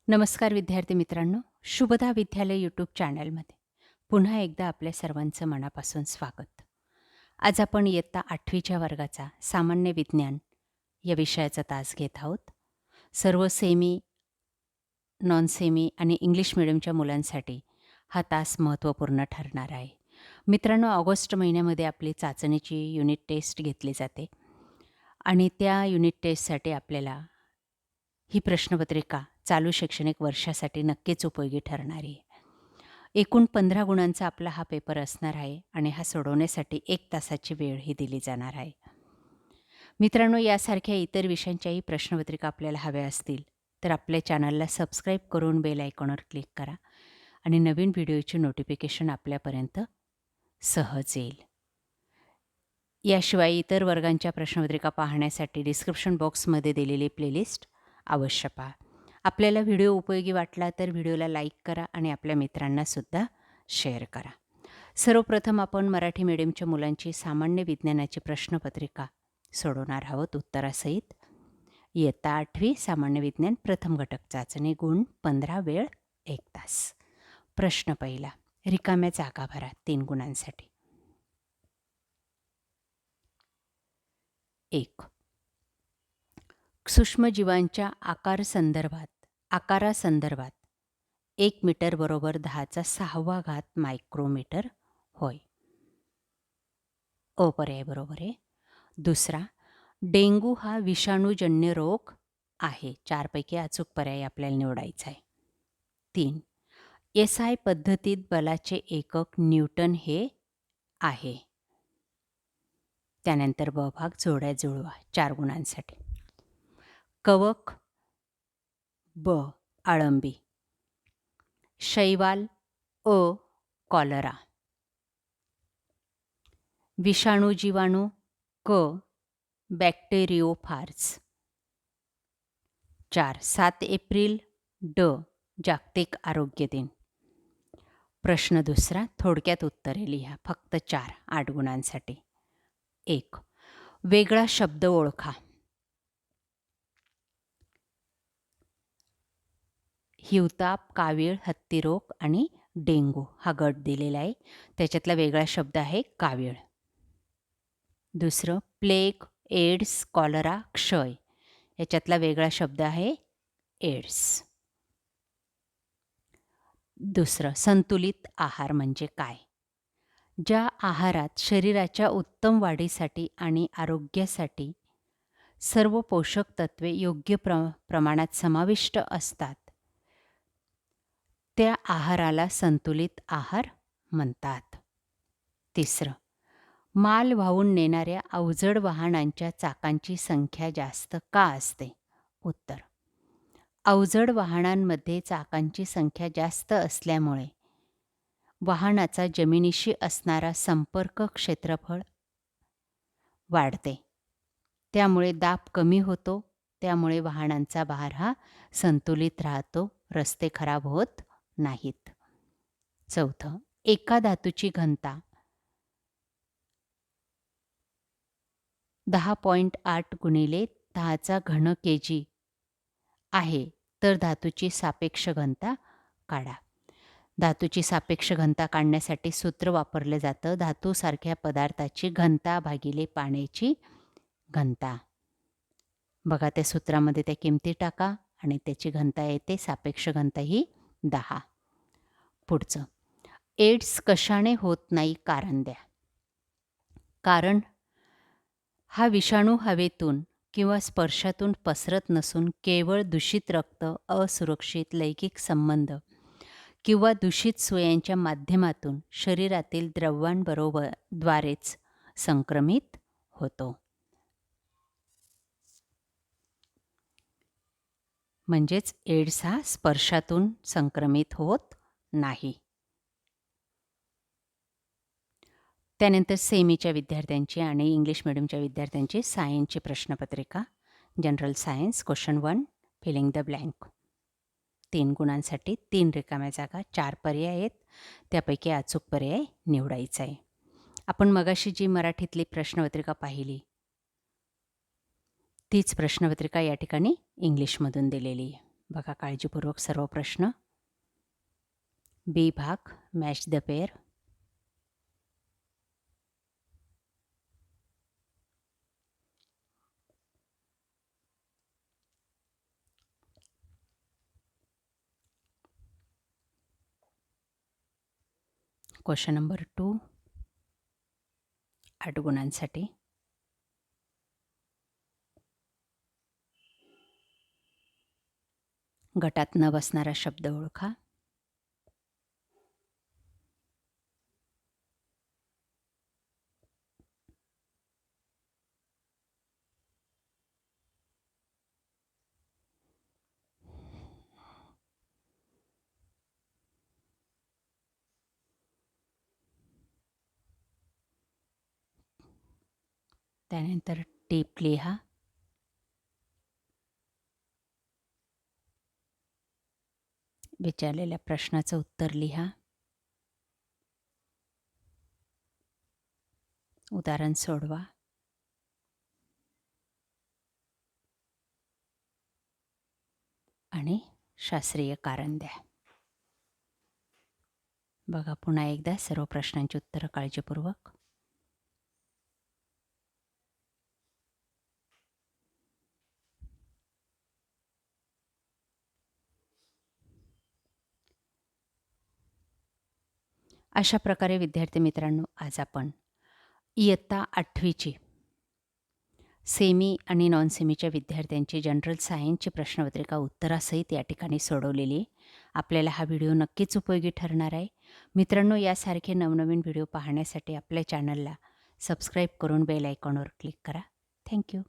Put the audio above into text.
नमस्कार विद्यार्थी मित्रांनो, शुभदा विद्यालय यूट्यूब चॅनलमध्ये पुन्हा एकदा आपल्या सर्वांचं मनापासून स्वागत. आज आपण इयत्ता 8वीच्या वर्गाचा सामान्य विज्ञान या विषयाचा तास घेत आहोत. सर्व सेमी, नॉन सेमी आणि इंग्लिश मिडियमच्या मुलांसाठी हा तास महत्त्वपूर्ण ठरणार आहे. मित्रांनो, ऑगस्ट महिन्यामध्ये आपली चाचणीची युनिट टेस्ट घेतली जाते आणि त्या युनिट टेस्टसाठी आपल्याला ही प्रश्नपत्रिका चालू शैक्षणिक वर्षासाठी नक्कीच उपयोगी ठरणारी आहे. एकूण 15 गुणांचा आपला हा पेपर असणार आहे आणि हा सोडवण्यासाठी 1 तासाची वेळही दिली जाणार आहे. मित्रांनो, यासारख्या इतर विषयांच्याही प्रश्नपत्रिका आपल्याला हव्या असतील तर आपल्या चॅनलला सबस्क्राईब करून बेल आयकॉनवर क्लिक करा आणि नवीन व्हिडिओची नोटिफिकेशन आपल्यापर्यंत सहज येईल. याशिवाय इतर वर्गांच्या प्रश्नपत्रिका पाहण्यासाठी डिस्क्रिप्शन बॉक्समध्ये दिलेली प्लेलिस्ट अवश्य पहा. आपल्याला व्हिडिओ उपयोगी वाटला तर व्हिडिओला लाईक करा आणि आपल्या मित्रांनासुद्धा शेअर करा. सर्वप्रथम आपण मराठी मीडियमच्या मुलांची सामान्य विज्ञानाची प्रश्नपत्रिका सोडवणार आहोत उत्तरासहित. इयत्ता 8वी सामान्य विज्ञान प्रथम घटक चाचणी, गुण 15, वेळ 1 तास. प्रश्न पहिला, रिकाम्या जागा भरा 3 गुणांसाठी. 1. सूक्ष्मजीवांच्या आकारासंदर्भात 1 मीटर बरोबर 10⁶ मायक्रोमीटर होय. अ पर्याय बरोबर आहे. दुसरा, डेंग्यू हा विषाणूजन्य रोग आहे. 4 पैकी अचूक पर्याय आपल्याला निवडायचा आहे. 3. SI पद्धतीत बलाचे एकक न्यूटन हे आहे. त्यानंतर ब भाग, जोड्या जुळवा 4 गुणांसाठी. कवक, ब आळंबी. शैवाल, अ कॉलरा. विषाणू जीवाणू, क बॅक्टेरियोफार्स. 4. 7 एप्रिल, ड जागतिक आरोग्य दिन. प्रश्न दुसरा, थोडक्यात उत्तरे लिहा. फक्त 4, 8 गुणांसाठी. 1. वेगळा शब्द ओळखा. हिवताप, कावीळ, हत्तीरोग आणि डेंगू हा गट दिलेला आहे. त्याच्यातला वेगळा शब्द आहे कावीळ. दुसरं, प्लेग, एड्स, कॉलरा, क्षय. याच्यातला वेगळा शब्द आहे एड्स. दुसरं, संतुलित आहार म्हणजे काय? ज्या आहारात शरीराच्या उत्तम वाढीसाठी आणि आरोग्यासाठी सर्व पोषक तत्वे योग्य प्रमाणात समाविष्ट असतात, त्या आहाराला संतुलित आहार म्हणतात. तिसरं, माल वाहून नेणाऱ्या अवजड वाहनांच्या चाकांची संख्या जास्त का असते? उत्तर, अवजड वाहनांमध्ये चाकांची संख्या जास्त असल्यामुळे वाहनाचा जमिनीशी असणारा संपर्क क्षेत्रफळ वाढते. त्यामुळे दाब कमी होतो. त्यामुळे वाहनांचा भार हा संतुलित राहतो. रस्ते खराब होत नाहीत. चौथं, एका धातूची घनता 10.8 गुणिले 10⁻³ kg आहे, तर धातूची सापेक्ष घनता काढा. धातूची सापेक्ष घनता काढण्यासाठी सूत्र वापरलं जातं, धातूसारख्या पदार्थाची घनता भागिले पाण्याची घनता. बघा, त्या सूत्रामध्ये त्या किमती टाका आणि त्याची घनता येते. सापेक्ष घनता ही 10. पुढचं, एड्स कशाने होत नाही कारण द्या. कारण हा विषाणू हवेतून किंवा स्पर्शातून पसरत नसून केवळ दूषित रक्त, असुरक्षित लैंगिक संबंध किंवा दूषित सुयांच्या माध्यमातून शरीरातील द्वारेच संक्रमित होतो. म्हणजेच एड्स हा स्पर्शातून संक्रमित होत नाही. त्यानंतर सेमीच्या विद्यार्थ्यांची आणि इंग्लिश मिडियमच्या विद्यार्थ्यांची सायन्सची प्रश्नपत्रिका. General science, question 1, filling the blank. 3 गुणांसाठी 3 रिकाम्या जागा, 4 पर्याय आहेत. त्यापैकी अचूक पर्याय निवडायचा आहे. आपण मगाशी जी मराठीतली प्रश्नपत्रिका पाहिली तीच प्रश्नपत्रिका या ठिकाणी इंग्लिशमधून दिलेली आहे. बघा काळजीपूर्वक सर्व प्रश्न. बी भाग, match the pair. Question number 2, 8 गुणांसाठी. गटात न बसणारा शब्द ओळखा. त्यानंतर टीप लिहा. विचारलेल्या प्रश्नाचं उत्तर लिहा. उदाहरण सोडवा. आणि शास्त्रीय कारण द्या. बघा पुन्हा एकदा सर्व प्रश्नांची उत्तरं काळजीपूर्वक. अशा प्रकारे विद्यार्थी मित्रांनो, आज आपण इयत्ता 8वीची सेमी आणि नॉन सेमीच्या विद्यार्थ्यांची जनरल सायन्सची प्रश्नपत्रिका उत्तरासहित या ठिकाणी सोडवलेली आहे. आपल्याला हा व्हिडिओ नक्कीच उपयोगी ठरणार आहे. मित्रांनो, यासारखे नवनवीन व्हिडिओ पाहण्यासाठी आपल्या चॅनलला सबस्क्राईब करून बेल आयकॉनवर क्लिक करा. थँक्यू.